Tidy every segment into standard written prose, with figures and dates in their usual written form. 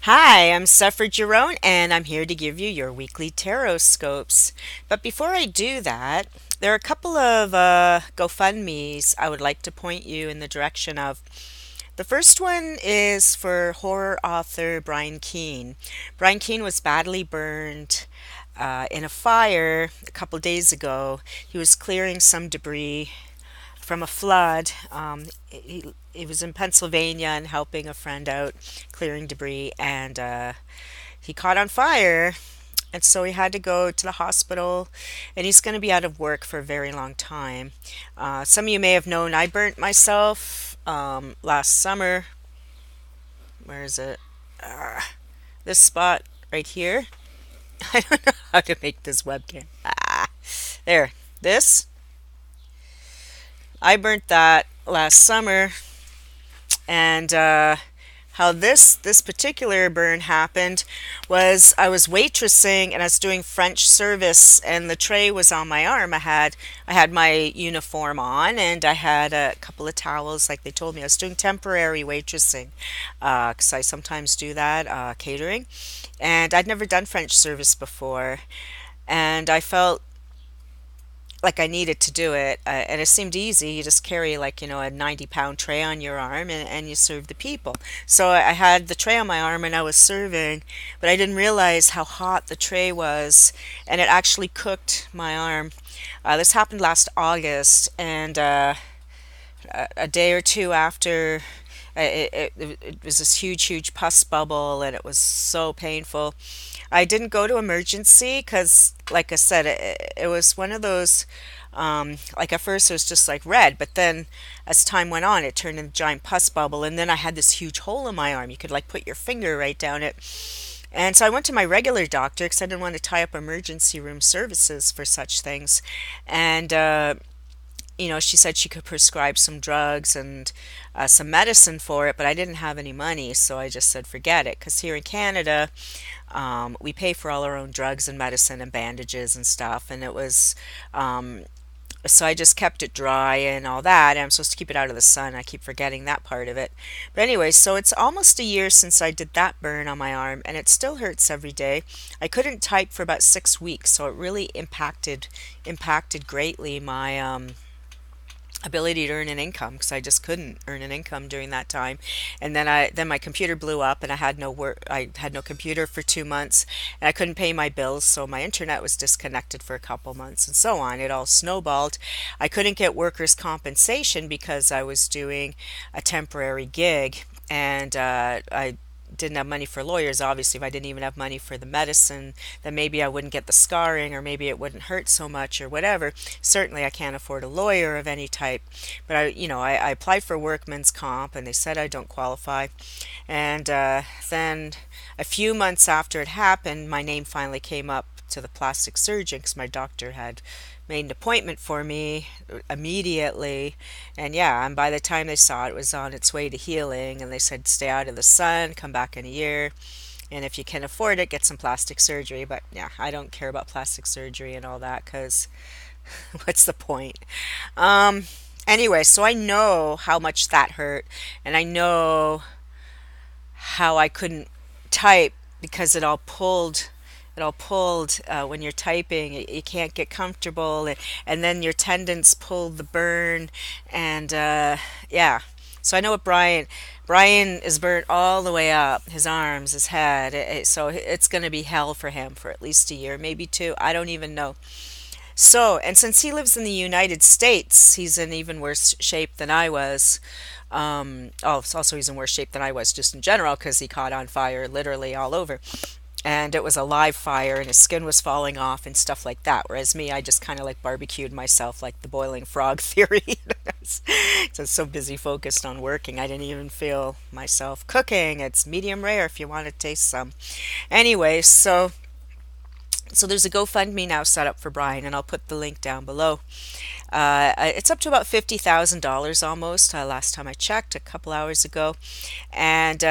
Hi, I'm Suffer Jerome, and I'm here to give you your weekly Tarotscopes. But before I do that, there are a couple of GoFundMe's I would like to point you in the direction of. The first one is for horror author Brian Keene. Brian Keene was badly burned in a fire a couple days ago. He was clearing some debris from a flood. He was in Pennsylvania and helping a friend out clearing debris, and he caught on fire. And so he had to go to the hospital, and he's going to be out of work for a very long time. Some of you may have known I burnt myself last summer. Where is it? This spot right here. I don't know how to make this webcam. There. This. I burnt that last summer, and how this particular burn happened was I was waitressing and I was doing French service, and the tray was on my arm. I had my uniform on, and I had a couple of towels like they told me. I was doing temporary waitressing because I sometimes do that, catering, and I'd never done French service before, and I felt like I needed to do it, and it seemed easy. You just carry, like, a 90-pound tray on your arm, and you serve the people. So I had the tray on my arm and I was serving, but I didn't realize how hot the tray was, and it actually cooked my arm. This happened last August, and a day or two after, it was this huge pus bubble, and it was so painful. I didn't go to emergency because, like I said, it was one of those. Like at first it was just like red, but then as time went on, it turned into a giant pus bubble, and then I had this huge hole in my arm. You could like put your finger right down it. And so I went to my regular doctor because I didn't want to tie up emergency room services for such things. And she said she could prescribe some drugs and some medicine for it, but I didn't have any money, so I just said forget it. Because here in Canada, we pay for all our own drugs and medicine and bandages and stuff, and it was so I just kept it dry and all that. And I'm supposed to keep it out of the sun. I keep forgetting that part of it. But anyway, so it's almost a year since I did that burn on my arm, and it still hurts every day. I couldn't type for about 6 weeks, so it really impacted greatly my ability to earn an income, because I just couldn't earn an income during that time. And then my computer blew up, and I had no computer for 2 months, and I couldn't pay my bills, so my internet was disconnected for a couple months, and so on. It all snowballed. I couldn't get workers' compensation because I was doing a temporary gig, and I didn't have money for lawyers. Obviously, if I didn't even have money for the medicine, then maybe I wouldn't get the scarring, or maybe it wouldn't hurt so much, or whatever. Certainly I can't afford a lawyer of any type. But I applied for workman's comp, and they said I don't qualify. And then a few months after it happened, my name finally came up to the plastic surgeon because my doctor had made an appointment for me immediately. And yeah, and by the time they saw it, it was on its way to healing, and they said stay out of the sun, come back in a year, and if you can afford it, get some plastic surgery. But yeah, I don't care about plastic surgery and all that because what's the point? um anyway, so I know how much that hurt, and I know how I couldn't type because it all pulled when you're typing. You can't get comfortable, and then your tendons pull the burn, and yeah. So I know what Brian is burnt all the way up, his arms, his head. So it's going to be hell for him for at least a year, maybe two. I don't even know. So, and since he lives in the United States, he's in even worse shape than I was. Oh, it's also he's in worse shape than I was just in general because he caught on fire literally all over, and it was a live fire, and his skin was falling off and stuff like that. Whereas me, I just kind of like barbecued myself, like the boiling frog theory. So I was so busy focused on working, I didn't even feel myself cooking. It's medium rare if you want to taste some. Anyway, so there's a GoFundMe now set up for Brian, and I'll put the link down below. It's up to about $50,000 almost, last time I checked a couple hours ago. And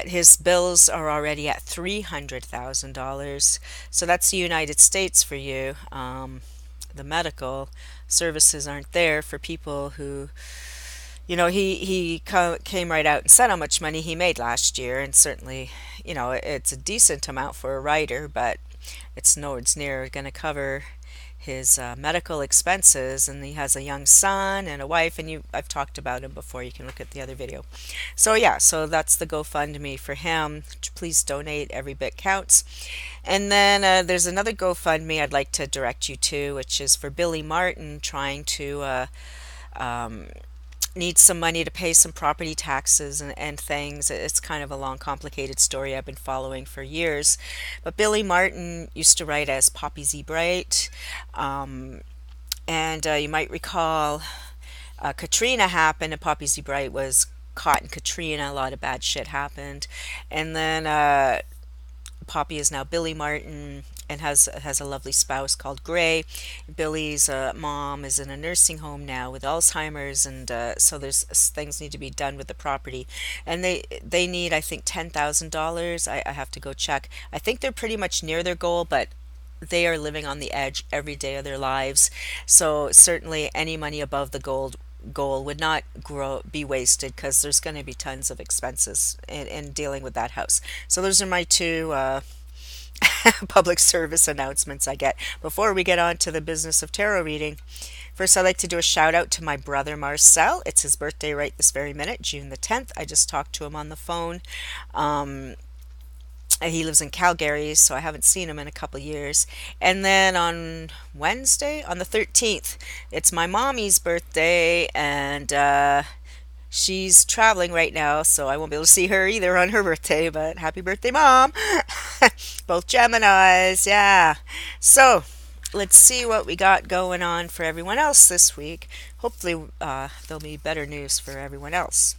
his bills are already at $300,000. So that's the United States for you. The medical services aren't there for people who, came right out and said how much money he made last year, and certainly, it's a decent amount for a writer, but it's nowhere near going to cover his medical expenses. And he has a young son and a wife, and I've talked about him before. You can look at the other video. So yeah, so that's the GoFundMe for him. Please donate; every bit counts. And then there's another GoFundMe I'd like to direct you to, which is for Billy Martin trying to um, need some money to pay some property taxes and things. It's kind of a long, complicated story I've been following for years. But Billy Martin used to write as Poppy Z. Bright. And you might recall Katrina happened, and Poppy Z. Bright was caught in Katrina. A lot of bad shit happened. And then Poppy is now Billy Martin and has a lovely spouse called Gray. Billy's mom is in a nursing home now with Alzheimer's, and so there's things need to be done with the property, and they need, I think, $10,000. I have to go check. I think they're pretty much near their goal, but they are living on the edge every day of their lives. So certainly any money above the goal would not be wasted, because there's going to be tons of expenses in dealing with that house. So those are my two public service announcements I get before we get on to the business of tarot reading. First, I'd like to do a shout out to my brother Marcel. It's his birthday right this very minute, June the 10th. I just talked to him on the phone. He lives in Calgary, so I haven't seen him in a couple years. And then on Wednesday, on the 13th, it's my mommy's birthday, and she's traveling right now, so I won't be able to see her either on her birthday, but happy birthday, Mom! Both Geminis, yeah. So, let's see what we got going on for everyone else this week. Hopefully, there'll be better news for everyone else.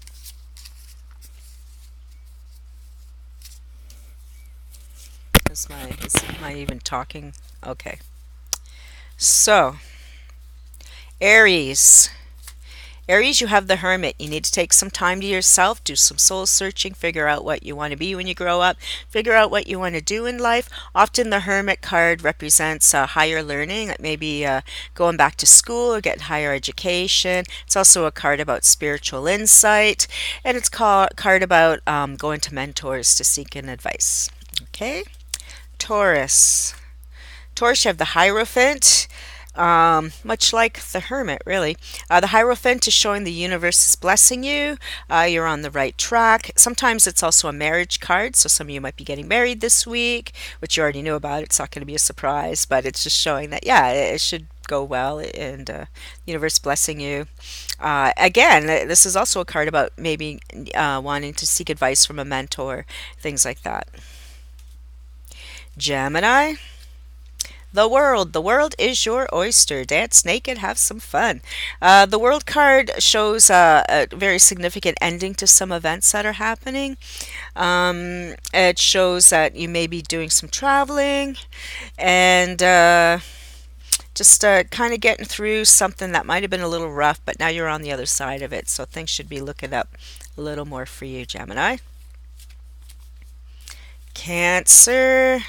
Am I even talking? Okay. So, Aries. Aries, you have the Hermit. You need to take some time to yourself, do some soul searching, figure out what you want to be when you grow up, figure out what you want to do in life. Often the Hermit card represents higher learning, like maybe going back to school or getting higher education. It's also a card about spiritual insight, and it's a card about going to mentors to seek in advice. Okay? Taurus. Taurus, you have the Hierophant. Much like the Hermit, really. The Hierophant is showing the universe is blessing you. You're on the right track. Sometimes it's also a marriage card, so some of you might be getting married this week, which you already knew about. It's not going to be a surprise, but it's just showing that, yeah, it should go well, and universe blessing you. Again, this is also a card about maybe wanting to seek advice from a mentor, things like that. Gemini. The world. The world is your oyster. Dance naked, have some fun. The world card shows a very significant ending to some events that are happening. It shows that you may be doing some traveling, and just kind of getting through something that might have been a little rough, but now you're on the other side of it, so things should be looking up a little more for you, Gemini. Cancer.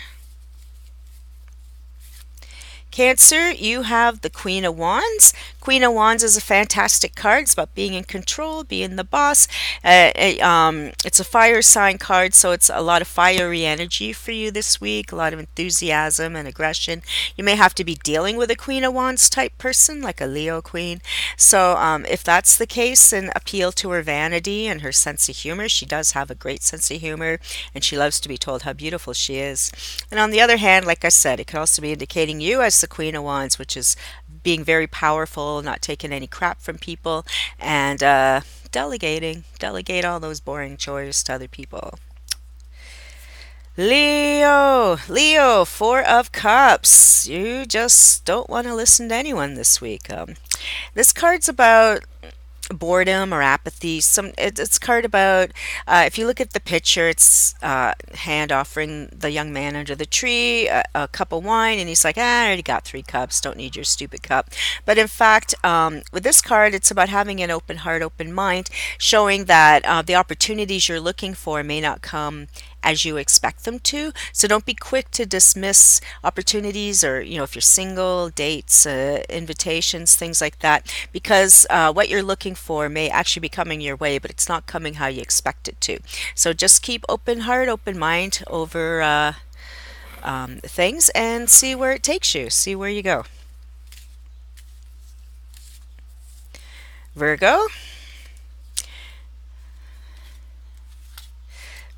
Cancer, you have the Queen of Wands. Queen of Wands is a fantastic card. It's about being in control, being the boss. It's a fire sign card, so it's a lot of fiery energy for you this week, a lot of enthusiasm and aggression. You may have to be dealing with a Queen of Wands type person, like a Leo Queen. So if that's the case, then appeal to her vanity and her sense of humor. She does have a great sense of humor, and she loves to be told how beautiful she is. And on the other hand, like I said, it could also be indicating you as the Queen of Wands, which is being very powerful, not taking any crap from people, and delegate all those boring chores to other people. Leo, Four of Cups. You just don't want to listen to anyone this week. This card's about boredom or apathy. It's a card about if you look at the picture, it's hand offering the young man under the tree a cup of wine, and he's like, I already got 3 cups, don't need your stupid cup. But in fact, with this card, it's about having an open heart, open mind, showing that the opportunities you're looking for may not come as you expect them to. So don't be quick to dismiss opportunities, or if you're single, dates, invitations, things like that, because what you're looking looking for may actually be coming your way, but it's not coming how you expect it to. So just keep open heart, open mind over things and see where it takes you, see where you go. Virgo.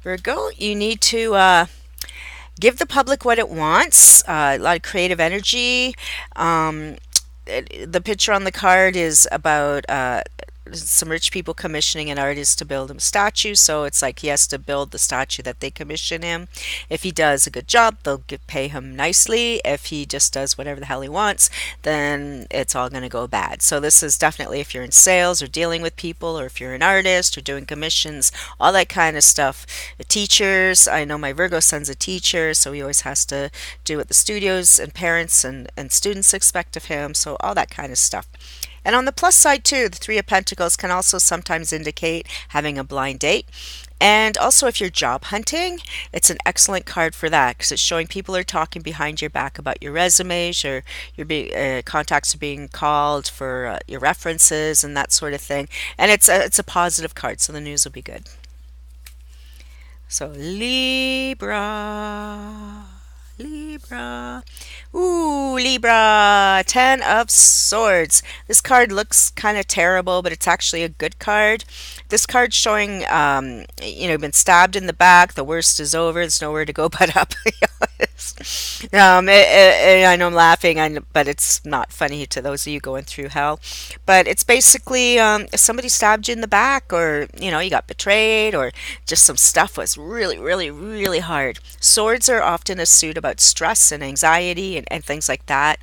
Virgo, you need to give the public what it wants, a lot of creative energy. Um, the picture on the card is about some rich people commissioning an artist to build him a statue. So it's like he has to build the statue that they commission him. If he does a good job, they'll pay him nicely. If he just does whatever the hell he wants, then it's all going to go bad. So this is definitely if you're in sales or dealing with people, or if you're an artist or doing commissions, all that kind of stuff. The teachers, I know my Virgo son's a teacher, so he always has to do what the studios and parents and students expect of him. So all that kind of stuff. And on the plus side, too, the Three of Pentacles can also sometimes indicate having a blind date. And also, if you're job hunting, it's an excellent card for that because it's showing people are talking behind your back about your resumes, or contacts are being called for your references and that sort of thing. And it's a positive card, so the news will be good. So Libra. Libra. Ooh, Libra. Ten of Swords. This card looks kind of terrible, but it's actually a good card. This card's showing, been stabbed in the back. The worst is over. There's nowhere to go but up. I know I'm laughing, but it's not funny to those of you going through hell. But it's basically if somebody stabbed you in the back, or, you got betrayed, or just some stuff was really, really, really hard. Swords are often a suit about stress and anxiety and things like that.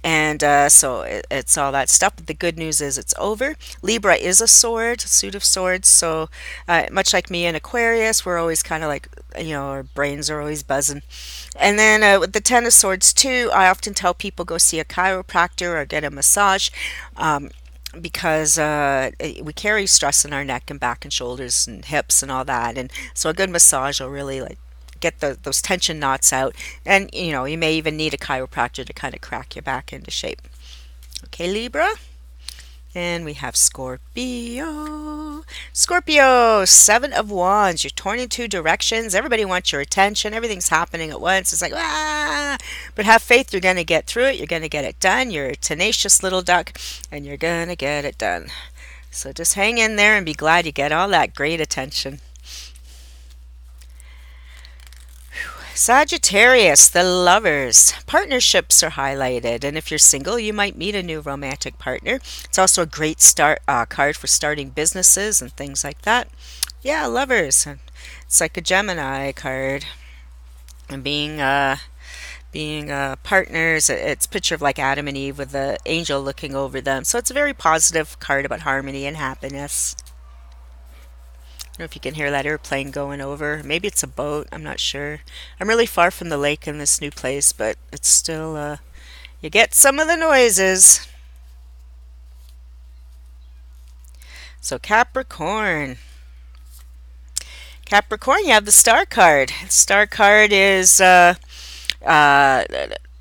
And it's all that stuff. But the good news is it's over. Libra is a sword, a suit of swords. So much like me in Aquarius, we're always kind of like, our brains are always buzzing. And then with the Ten of Swords too, I often tell people go see a chiropractor or get a massage. Because we carry stress in our neck and back and shoulders and hips and all that. And so a good massage will really get those tension knots out. And, you may even need a chiropractor to kind of crack your back into shape. Okay, Libra. And we have Scorpio. Scorpio, Seven of Wands. You're torn in two directions. Everybody wants your attention. Everything's happening at once. It's like, ah! But have faith. You're going to get through it. You're going to get it done. You're a tenacious little duck, and you're going to get it done. So just hang in there and be glad you get all that great attention. Sagittarius, the Lovers. Partnerships are highlighted, and if you're single, you might meet a new romantic partner. It's also a great card for starting businesses and things like that. Yeah, Lovers. It's like a Gemini card. And being partners, it's a picture of like Adam and Eve with the angel looking over them. So it's a very positive card about harmony and happiness. I don't know if you can hear that airplane going over. Maybe it's a boat. I'm not sure. I'm really far from the lake in this new place, but it's still, you get some of the noises. So Capricorn. Capricorn, you have the Star card. Star card is,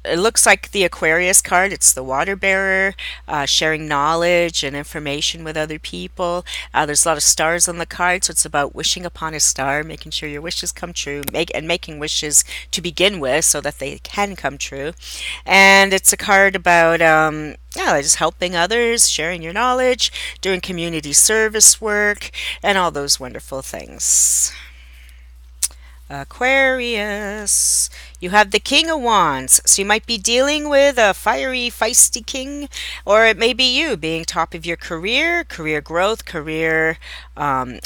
it looks like the Aquarius card. It's the water bearer, sharing knowledge and information with other people. There's a lot of stars on the card, so it's about wishing upon a star, making sure your wishes come true, making wishes to begin with so that they can come true. And it's a card about just helping others, sharing your knowledge, doing community service work, and all those wonderful things. Aquarius. You have the King of Wands, so you might be dealing with a fiery, feisty king, or it may be you being top of your career growth,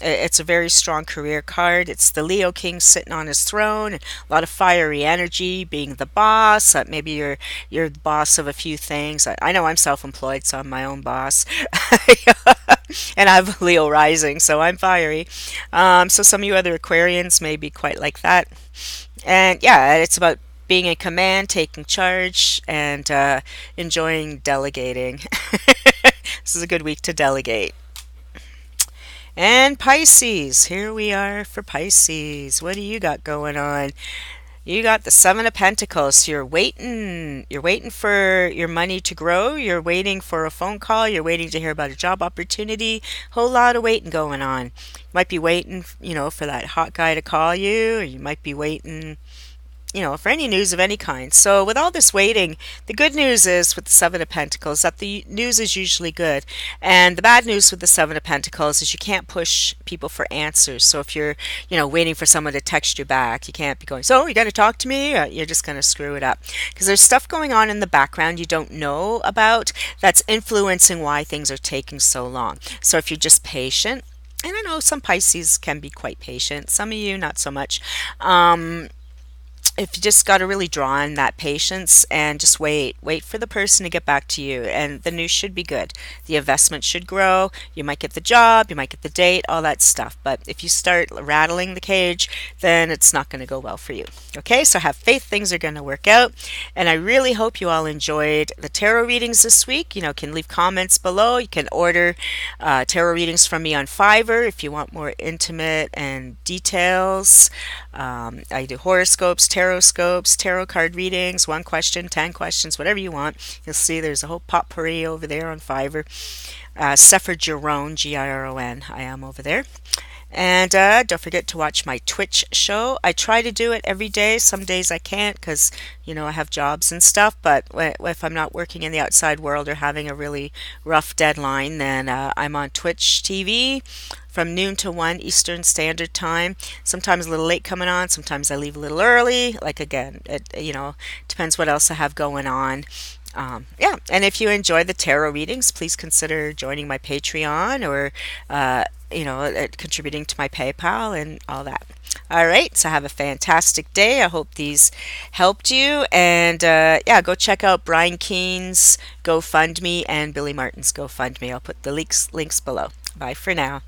it's a very strong career card. It's the Leo King sitting on his throne, a lot of fiery energy, being the boss. Maybe you're the boss of a few things. I know I'm self-employed, so I'm my own boss. And I have Leo rising, so I'm fiery. So some of you other Aquarians may be quite like that. And yeah, it's about being in command, taking charge, and enjoying delegating. This is a good week to delegate. And Pisces, here we are for Pisces. What do you got going on? You got the Seven of Pentacles. You're waiting for your money to grow. You're waiting for a phone call. You're waiting to hear about a job opportunity. Whole lot of waiting going on. You might be waiting, for that hot guy to call you, or you might be waiting, for any news of any kind. So, with all this waiting, the good news is with the Seven of Pentacles that the news is usually good. And the bad news with the Seven of Pentacles is you can't push people for answers. So, if you're, waiting for someone to text you back, you can't be going, so, you got to talk to me? You're just going to screw it up. Because there's stuff going on in the background you don't know about that's influencing why things are taking so long. So, if you're just patient, and I know some Pisces can be quite patient, some of you not so much. If you just got to really draw on that patience and just wait for the person to get back to you, and the news should be good. The investment should grow. You might get the job, you might get the date, all that stuff. But if you start rattling the cage, then it's not going to go well for you. Okay, so have faith things are going to work out. And I really hope you all enjoyed the tarot readings this week. Can leave comments below. You can order tarot readings from me on Fiverr if you want more intimate and details. I do horoscopes, tarotscopes, tarot card readings, 1 question, 10 questions, whatever you want. You'll see there's a whole potpourri over there on Fiverr. Suffer Giron, Giron, I am over there. And don't forget to watch my Twitch show. I try to do it every day. Some days I can't because, I have jobs and stuff. But if I'm not working in the outside world or having a really rough deadline, then I'm on Twitch TV from noon to 1 Eastern Standard Time. Sometimes a little late coming on. Sometimes I leave a little early. Like, again, it depends what else I have going on. Yeah, and if you enjoy the tarot readings, please consider joining my Patreon or, contributing to my PayPal and all that. All right, so have a fantastic day. I hope these helped you. And yeah, go check out Brian Keene's GoFundMe and Billy Martin's GoFundMe. I'll put the links below. Bye for now.